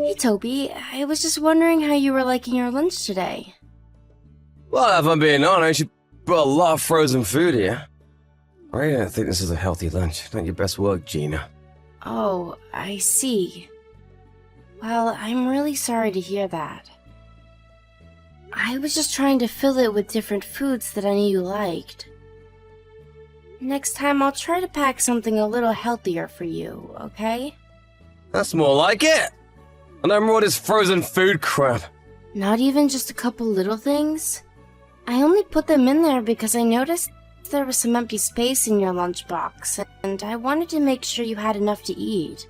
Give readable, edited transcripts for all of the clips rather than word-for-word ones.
Hey Toby, I was just wondering how you were liking your lunch today. Well, if I'm being honest, you brought a lot of frozen food here. I don't think this is a healthy lunch. Not your best work, Gina. Oh, I see. Well, I'm really sorry to hear that. I was just trying to fill it with different foods that I knew you liked. Next time I'll try to pack something a little healthier for you, okay? That's more like it. And no more of this frozen food crap. Not even just a couple little things? I only put them in there because I noticed there was some empty space in your lunchbox, and I wanted to make sure you had enough to eat.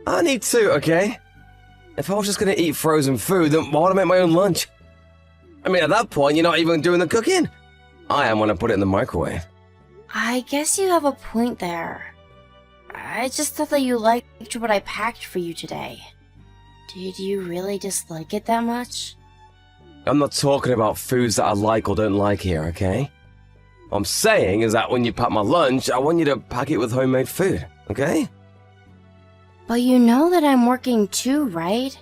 I need to, okay? If I was just gonna eat frozen food, then why would I make my own lunch? I mean, at that point, you're not even doing the cooking. I am when I put it in the microwave. I guess you have a point there. I just thought that you liked what I packed for you today. Did you really dislike it that much? I'm not talking about foods that I like or don't like here, okay? What I'm saying is that when you pack my lunch, I want you to pack it with homemade food, okay? But you know that I'm working too, right?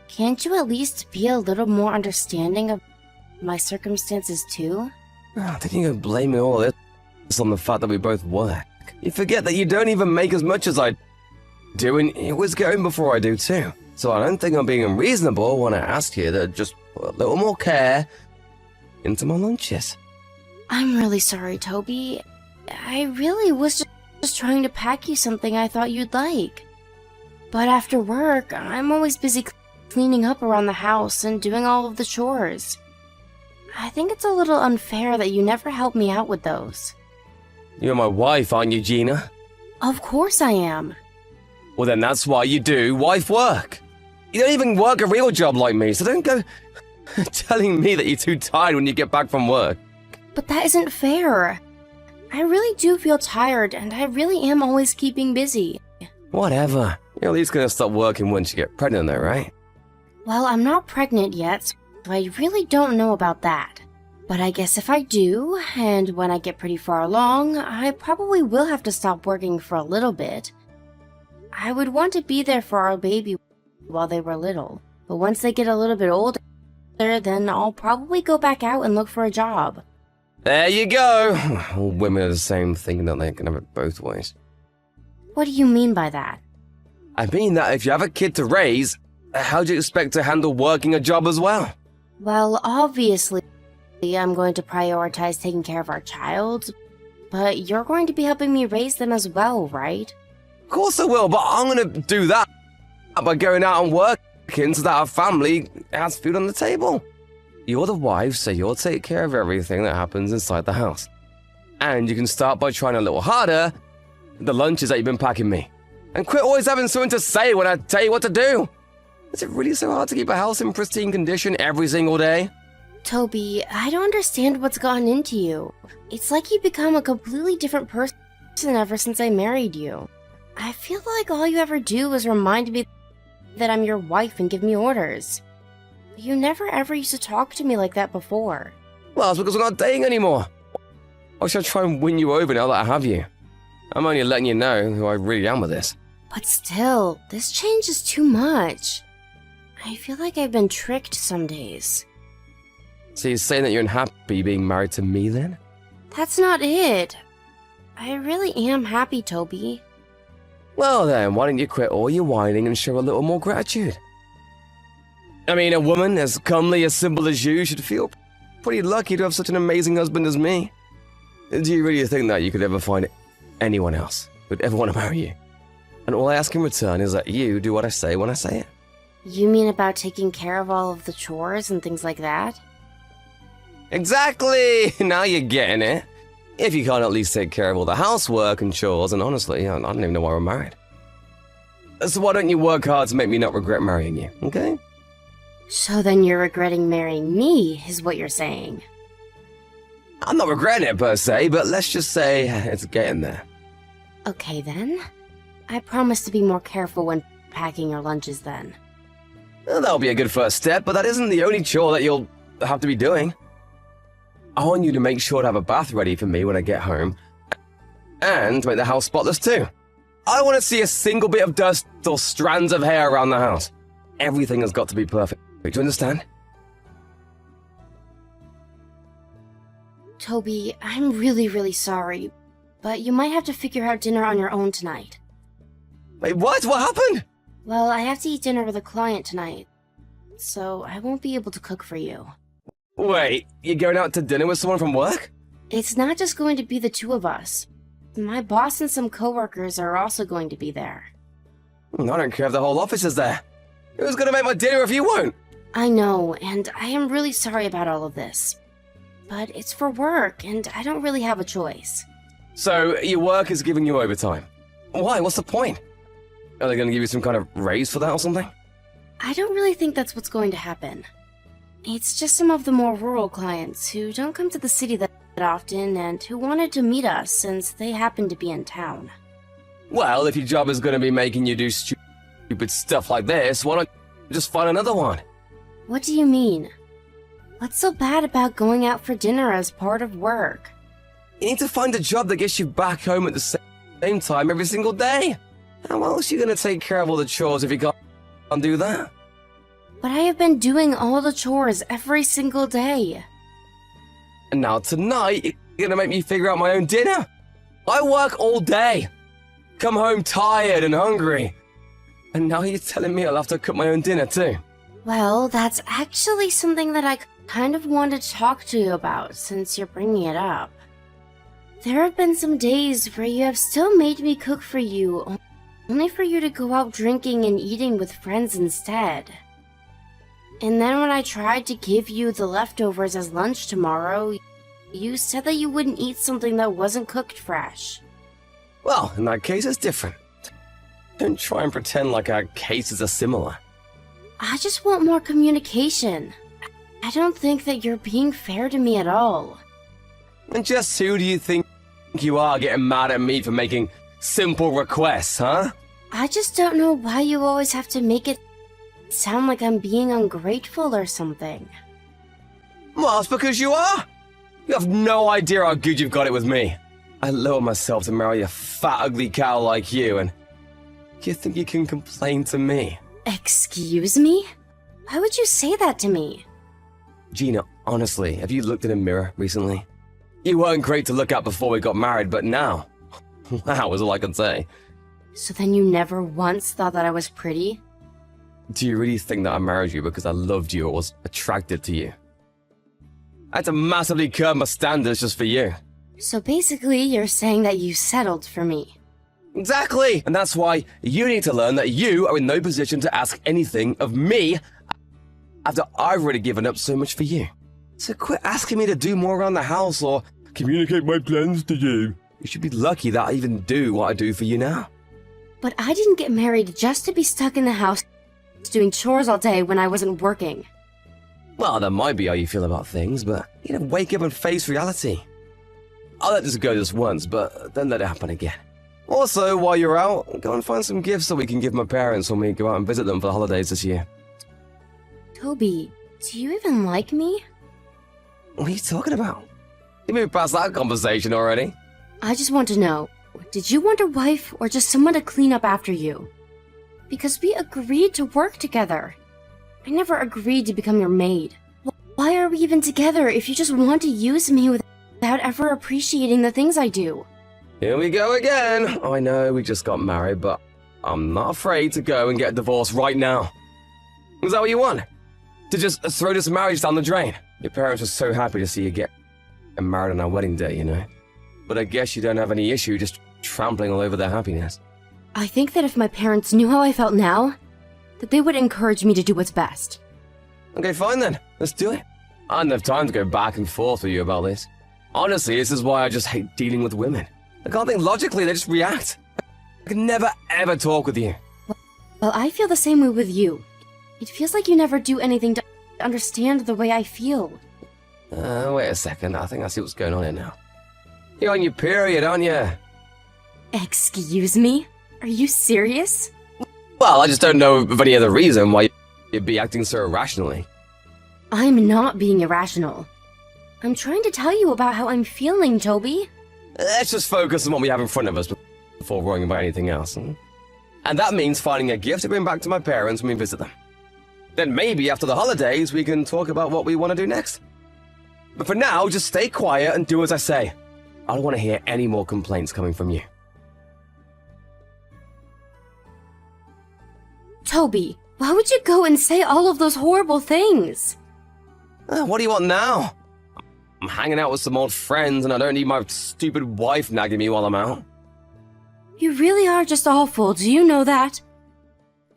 Can't you at least be a little more understanding of my circumstances too? Then you're blaming all this on the fact that we both work. You forget that you don't even make as much as I do, and you always get home before I do too. So I don't think I'm being unreasonable when I ask you to just put a little more care into my lunches. I'm really sorry, Toby. I really was just trying to pack you something I thought you'd like. But after work, I'm always busy cleaning up around the house and doing all of the chores. I think it's a little unfair that you never help me out with those. You're my wife, aren't you, Gina? Of course I am. Well, then that's why you do wife work. You don't even work a real job like me, so don't go telling me that you're too tired when you get back from work. But that isn't fair. I really do feel tired, and I really am always keeping busy. Whatever. You're at least gonna stop working once you get pregnant though, right? Well, I'm not pregnant yet, so I really don't know about that. But I guess if I do, and when I get pretty far along, I probably will have to stop working for a little bit. I would want to be there for our baby while they were little, but once they get a little bit older, then I'll probably go back out and look for a job. There you go. All women are the same, thinking that they can have it both ways. What do you mean by that? I mean that if you have a kid to raise, how do you expect to handle working a job as well? Well, obviously, I'm going to prioritize taking care of our child, but you're going to be helping me raise them as well, right? Of course I will, but I'm gonna do that by going out and working so that our family has food on the table. You're the wife, so you'll take care of everything that happens inside the house. And you can start by trying a little harder the lunches that you've been packing me. And quit always having something to say when I tell you what to do. Is it really so hard to keep a house in pristine condition every single day? Toby, I don't understand what's gotten into you. It's like you've become a completely different person ever since I married you. I feel like all you ever do is remind me that I'm your wife and give me orders. You never ever used to talk to me like that before. Well, it's because we're not dating anymore. Why should I try and win you over now that I have you? I'm only letting you know who I really am with this. But still, this change is too much. I feel like I've been tricked some days. So you're saying that you're unhappy being married to me then? That's not it. I really am happy, Toby. Well then, why don't you quit all your whining and show a little more gratitude? I mean, a woman as comely, as simple as you should feel pretty lucky to have such an amazing husband as me. Do you really think that you could ever find anyone else who'd ever want to marry you? And all I ask in return is that you do what I say when I say it. You mean about taking care of all of the chores and things like that? Exactly! Now you're getting it. If you can't at least take care of all the housework and chores, and honestly, I don't even know why we're married. So why don't you work hard to make me not regret marrying you, okay? So then you're regretting marrying me, is what you're saying. I'm not regretting it per se, but let's just say it's getting there. Okay then. I promise to be more careful when packing your lunches then. Well, that'll be a good first step, but that isn't the only chore that you'll have to be doing. I want you to make sure to have a bath ready for me when I get home, and to make the house spotless too. I don't want to see a single bit of dust or strands of hair around the house. everything has got to be perfect. Do you understand? Toby, I'm really, really sorry, but you might have to figure out dinner on your own tonight. Wait, what? What happened? Well, I have to eat dinner with a client tonight, so I won't be able to cook for you. Wait, you're going out to dinner with someone from work? It's not just going to be the two of us. My boss and some coworkers are also going to be there. I don't care if the whole office is there. Who's gonna make my dinner if you won't? I know, and I am really sorry about all of this. But it's for work, and I don't really have a choice. So, your work is giving you overtime. Why? What's the point? Are they gonna give you some kind of raise for that or something? I don't really think that's what's going to happen. It's just some of the more rural clients who don't come to the city that often and who wanted to meet us since they happen to be in town. Well, if your job is gonna be making you do stupid stuff like this, why don't you just find another one? What do you mean? What's so bad about going out for dinner as part of work? You need to find a job that gets you back home at the same time every single day. How else are you gonna take care of all the chores if you can't do that? But I have been doing all the chores every single day. And now tonight, you're gonna make me figure out my own dinner? I work all day. Come home tired and hungry. And now you're telling me I'll have to cook my own dinner too? Well, that's actually something that I kind of wanted to talk to you about since you're bringing it up. There have been some days where you have still made me cook for you, only for you to go out drinking and eating with friends instead. And then when I tried to give you the leftovers as lunch tomorrow, you said that you wouldn't eat something that wasn't cooked fresh. Well, in that case, it's different. Don't try and pretend like our cases are similar. I just want more communication. I don't think that you're being fair to me at all. And just who do you think you are getting mad at me for making simple requests, huh? I just don't know why you always have to make it sound like I'm being ungrateful or something. Well, it's because you are. You have no idea how good you've got it with me. I lower myself to marry a fat, ugly cow like you, and you think you can complain to me? Excuse me? Why would you say that to me? Gina, honestly, have you looked in a mirror recently? You weren't great to look at before we got married, but now, wow, is all I can say. So then you never once thought that I was pretty? Do you really think that I married you because I loved you or was attracted to you? I had to massively curb my standards just for you. So basically, you're saying that you settled for me. Exactly! And that's why you need to learn that you are in no position to ask anything of me after I've already given up so much for you. So quit asking me to do more around the house or communicate my plans to you. You should be lucky that I even do what I do for you now. But I didn't get married just to be stuck in the house doing chores all day when I wasn't working. Well, that might be how you feel about things, but you know, wake up and face reality. I'll let this go this once, but don't let it happen again. Also, while you're out, go and find some gifts that we can give my parents when we go out and visit them for the holidays this year. Toby, do you even like me? What are you talking about? You moved past that conversation already. I just want to know, did you want a wife or just someone to clean up after you? Because we agreed to work together. I never agreed to become your maid. Why are we even together if you just want to use me without ever appreciating the things I do? Here we go again. I know we just got married, but I'm not afraid to go and get a divorce right now. Is that what you want? To just throw this marriage down the drain? Your parents were so happy to see you get married on our wedding day, you know? But I guess you don't have any issue just trampling all over their happiness. I think that if my parents knew how I felt now, that they would encourage me to do what's best. Okay, fine then. Let's do it. I don't have time to go back and forth with you about this. Honestly, this is why I just hate dealing with women. I can't think logically, they just react. I can never ever talk with you. Well, I feel the same way with you. It feels like you never do anything to understand the way I feel. Wait a second, I think I see what's going on here now. You're on your period, aren't you? Excuse me? Are you serious? Well, I just don't know of any other reason why you'd be acting so irrationally. I'm not being irrational. I'm trying to tell you about how I'm feeling, Toby. Let's just focus on what we have in front of us before worrying about anything else. And that means finding a gift to bring back to my parents when we visit them. Then maybe after the holidays we can talk about what we want to do next. But for now, just stay quiet and do as I say. I don't want to hear any more complaints coming from you. Toby, why would you go and say all of those horrible things? What do you want now? I'm hanging out with some old friends and I don't need my stupid wife nagging me while I'm out. You really are just awful, do you know that?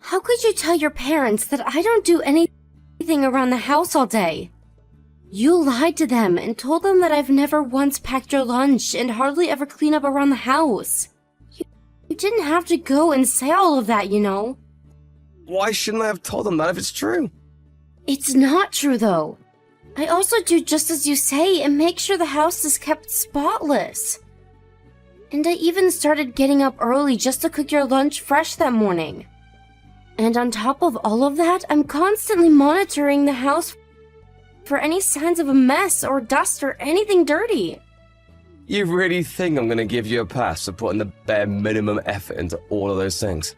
How could you tell your parents that I don't do anything around the house all day? You lied to them and told them that I've never once packed your lunch and hardly ever clean up around the house. You didn't have to go and say all of that, you know. Why shouldn't I have told them that if it's true? It's not true, though. I also do just as you say and make sure the house is kept spotless. And I even started getting up early just to cook your lunch fresh that morning. And on top of all of that, I'm constantly monitoring the house for any signs of a mess or dust or anything dirty. You really think I'm going to give you a pass for putting the bare minimum effort into all of those things?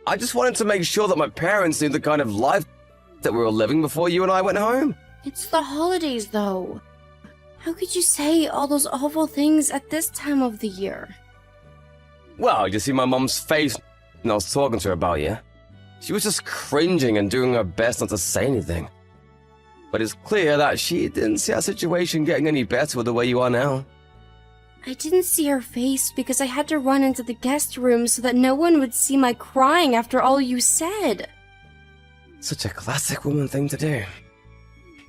I just wanted to make sure that my parents knew the kind of life that we were living before you and I went home. It's the holidays, though. How could you say all those awful things at this time of the year? Well, you see my mom's face when I was talking to her about you. She was just cringing and doing her best not to say anything. But it's clear that she didn't see our situation getting any better with the way you are now. I didn't see her face because I had to run into the guest room so that no one would see my crying after all you said. Such a classic woman thing to do.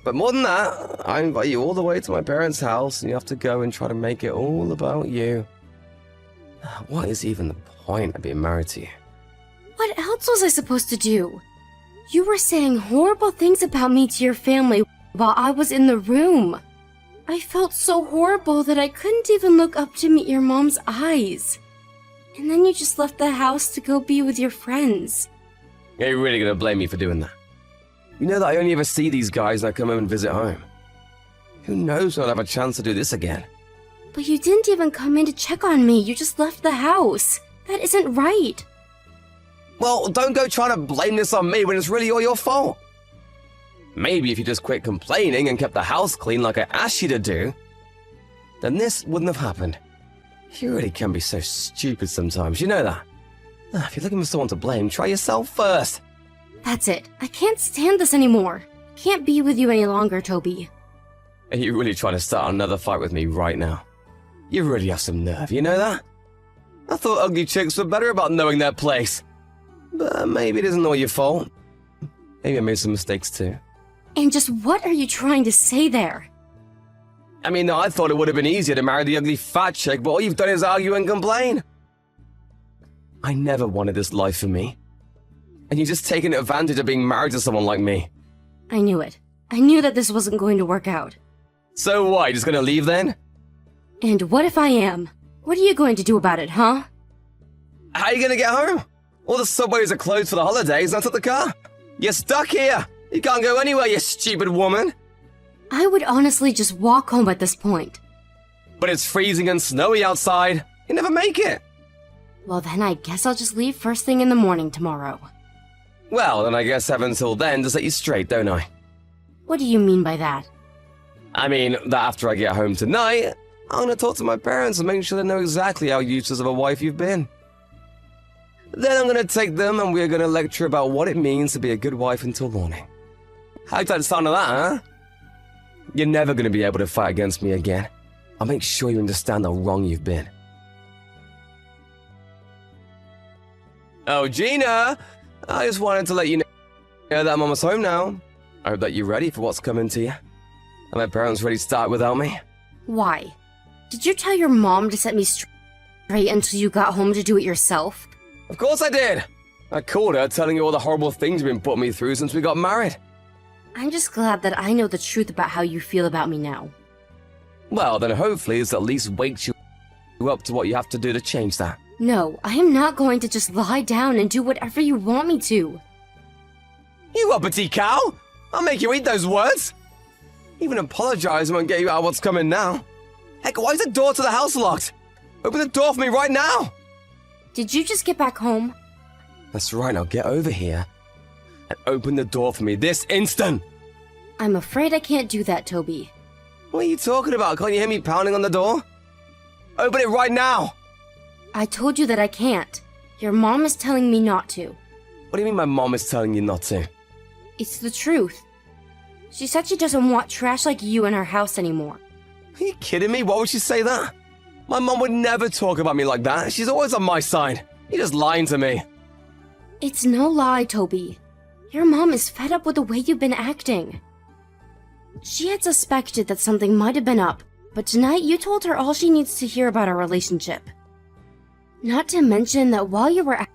But more than that, I invite you all the way to my parents' house and you have to go and try to make it all about you. What is even the point of being married to you? What else was I supposed to do? You were saying horrible things about me to your family while I was in the room. I felt so horrible that I couldn't even look up to meet your mom's eyes. And then you just left the house to go be with your friends. Are you really going to blame me for doing that? You know that I only ever see these guys when I come home and visit home. Who knows when I'll have a chance to do this again? But you didn't even come in to check on me. You just left the house. That isn't right. Well, don't go trying to blame this on me when it's really all your fault. Maybe if you just quit complaining and kept the house clean like I asked you to do, then this wouldn't have happened. You really can be so stupid sometimes, you know that? If you're looking for someone to blame, try yourself first. That's it. I can't stand this anymore. Can't be with you any longer, Toby. Are you really trying to start another fight with me right now? You really have some nerve, you know that? I thought ugly chicks were better about knowing their place. But maybe it isn't all your fault. Maybe I made some mistakes too. And just what are you trying to say there? I mean, I thought it would have been easier to marry the ugly fat chick, but all you've done is argue and complain. I never wanted this life for me. And you're just taking advantage of being married to someone like me. I knew it. I knew that this wasn't going to work out. So what, you just gonna leave then? And what if I am? What are you going to do about it, huh? How are you gonna get home? All the subways are closed for the holidays, and I took the car. You're stuck here. You can't go anywhere, you stupid woman. I would honestly just walk home at this point. But it's freezing and snowy outside. You never make it. Well, then I guess I'll just leave first thing in the morning tomorrow. Well, then I guess I have until then to set you straight, don't I? What do you mean by that? I mean, that after I get home tonight, I'm gonna talk to my parents and make sure they know exactly how useless of a wife you've been. Then I'm gonna take them and we're gonna lecture about what it means to be a good wife until morning. How'd that sound of that, huh? You're never gonna be able to fight against me again. I'll make sure you understand how wrong you've been. Oh, Gina! I just wanted to let you know that I'm almost home now. I hope that you're ready for what's coming to you. Are my parents ready to start without me? Why? Did you tell your mom to set me straight until you got home to do it yourself? Of course I did! I called her telling you all the horrible things you've been putting me through since we got married. I'm just glad that I know the truth about how you feel about me now. Well, then hopefully this at least wakes you up to what you have to do to change that. No, I am not going to just lie down and do whatever you want me to. You uppity cow! I'll make you eat those words! Even apologizing won't get you out of what's coming now. Heck, why is the door to the house locked? Open the door for me right now! Did you just get back home? That's right, now get over here. and open the door for me this instant. I'm afraid I can't do that, Toby. What are you talking about? Can't you hear me pounding on the door? Open it right now! I told you that I can't. Your mom is telling me not to. What do you mean my mom is telling you not to? It's the truth. She said she doesn't want trash like you in her house anymore. Are you kidding me? Why would she say that? My mom would never talk about me like that. She's always on my side. You're just lying to me. It's no lie, Toby. Your mom is fed up with the way you've been acting. She had suspected that something might have been up, but tonight you told her all she needs to hear about our relationship. Not to mention that while you were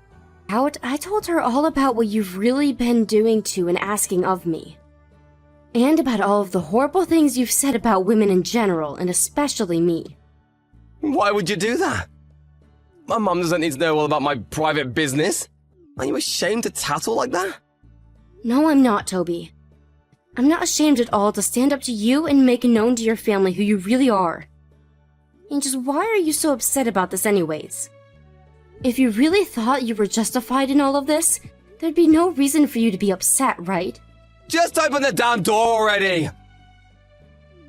out, I told her all about what you've really been doing to and asking of me. And about all of the horrible things you've said about women in general, and especially me. Why would you do that? My mom doesn't need to know all about my private business. Are you ashamed to tattle like that? No, I'm not, Toby. I'm not ashamed at all to stand up to you and make known to your family who you really are. And just why are you so upset about this anyways? If you really thought you were justified in all of this, there'd be no reason for you to be upset, right? Just open the damn door already!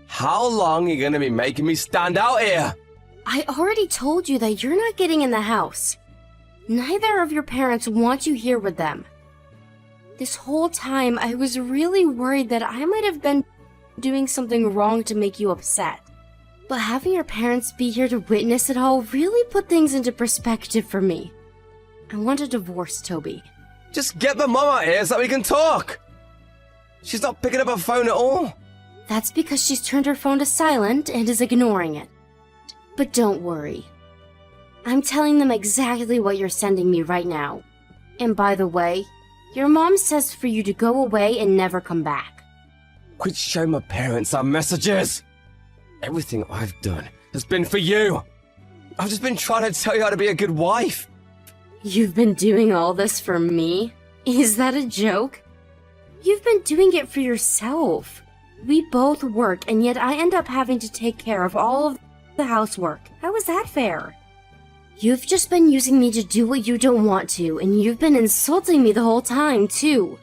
How long are you gonna be making me stand out here? I already told you that you're not getting in the house. Neither of your parents want you here with them. This whole time, I was really worried that I might have been doing something wrong to make you upset. But having your parents be here to witness it all really put things into perspective for me. I want a divorce, Toby. Just get the mom out here so we can talk! She's not picking up her phone at all. That's because she's turned her phone to silent and is ignoring it. But don't worry. I'm telling them exactly what you're sending me right now. And by the way, your mom says for you to go away and never come back. Quit showing my parents our messages! Everything I've done has been for you! I've just been trying to tell you how to be a good wife! You've been doing all this for me? Is that a joke? You've been doing it for yourself. We both work, and yet I end up having to take care of all of the housework. How is that fair? You've just been using me to do what you don't want to, and you've been insulting me the whole time, too.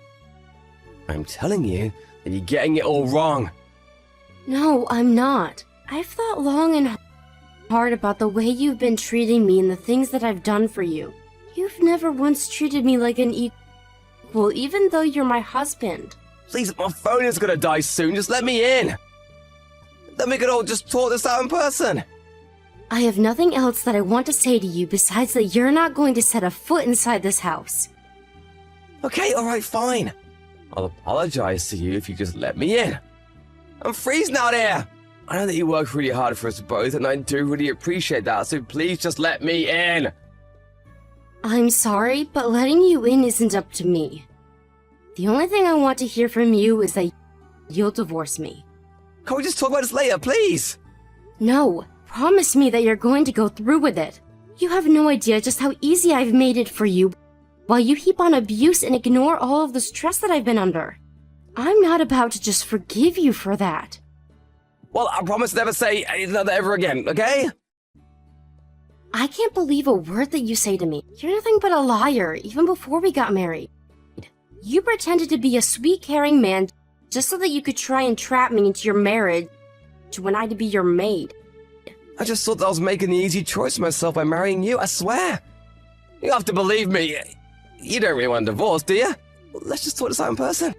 I'm telling you that you're getting it all wrong. No, I'm not. I've thought long and hard about the way you've been treating me and the things that I've done for you. You've never once treated me like an equal, even though you're my husband. Please, my phone is gonna die soon. Just let me in. Then we could all just talk this out in person. I have nothing else that I want to say to you besides that you're not going to set a foot inside this house. Okay, alright, fine. I'll apologize to you if you just let me in. I'm freezing out here. I know that you work really hard for us both, and I do really appreciate that, so please just let me in. I'm sorry, but letting you in isn't up to me. The only thing I want to hear from you is that you'll divorce me. Can we just talk about this later, please? No, promise me that you're going to go through with it. You have no idea just how easy I've made it for you, while you heap on abuse and ignore all of the stress that I've been under. I'm not about to just forgive you for that. Well, I promise to never say anything like that ever again, okay? I can't believe a word that you say to me. You're nothing but a liar, even before we got married. You pretended to be a sweet, caring man just so that you could try and trap me into your marriage when I'd be your maid. I just thought that I was making the easy choice for myself by marrying you, I swear. You have to believe me. You don't really want a divorce, do you? Let's just talk this out in person.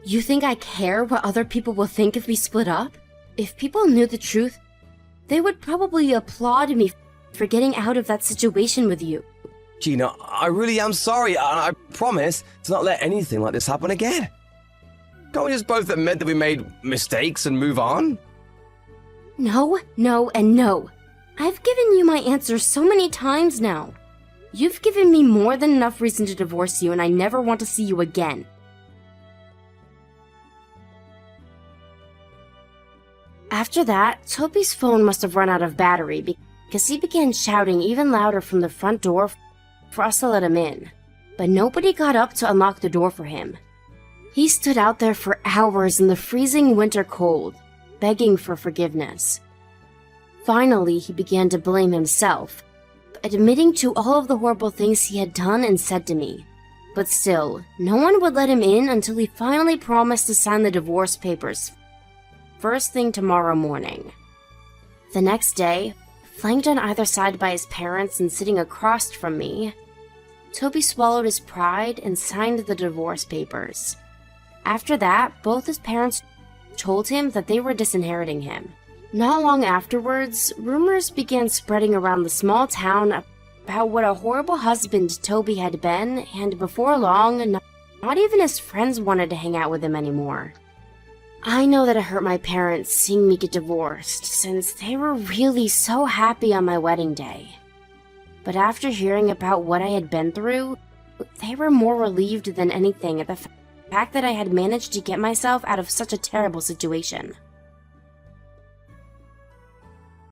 You think I care what other people will think if we split up? If people knew the truth, they would probably applaud me for getting out of that situation with you. Gina, I really am sorry, and I promise to not let anything like this happen again. Can't we just both admit that we made mistakes and move on? No, no, and no. I've given you my answer so many times now. You've given me more than enough reason to divorce you, and I never want to see you again. After that, Toby's phone must have run out of battery because he began shouting even louder from the front door for us to let him in. But nobody got up to unlock the door for him. He stood out there for hours in the freezing winter cold, begging for forgiveness. Finally, he began to blame himself, admitting to all of the horrible things he had done and said to me. But still, no one would let him in until he finally promised to sign the divorce papers first thing tomorrow morning. The next day, flanked on either side by his parents and sitting across from me, Toby swallowed his pride and signed the divorce papers. After that, both his parents told him that they were disinheriting him. Not long afterwards, rumors began spreading around the small town about what a horrible husband Toby had been, and before long, not even his friends wanted to hang out with him anymore. I know that it hurt my parents seeing me get divorced, since they were really so happy on my wedding day. But after hearing about what I had been through, they were more relieved than anything at the fact that I had managed to get myself out of such a terrible situation.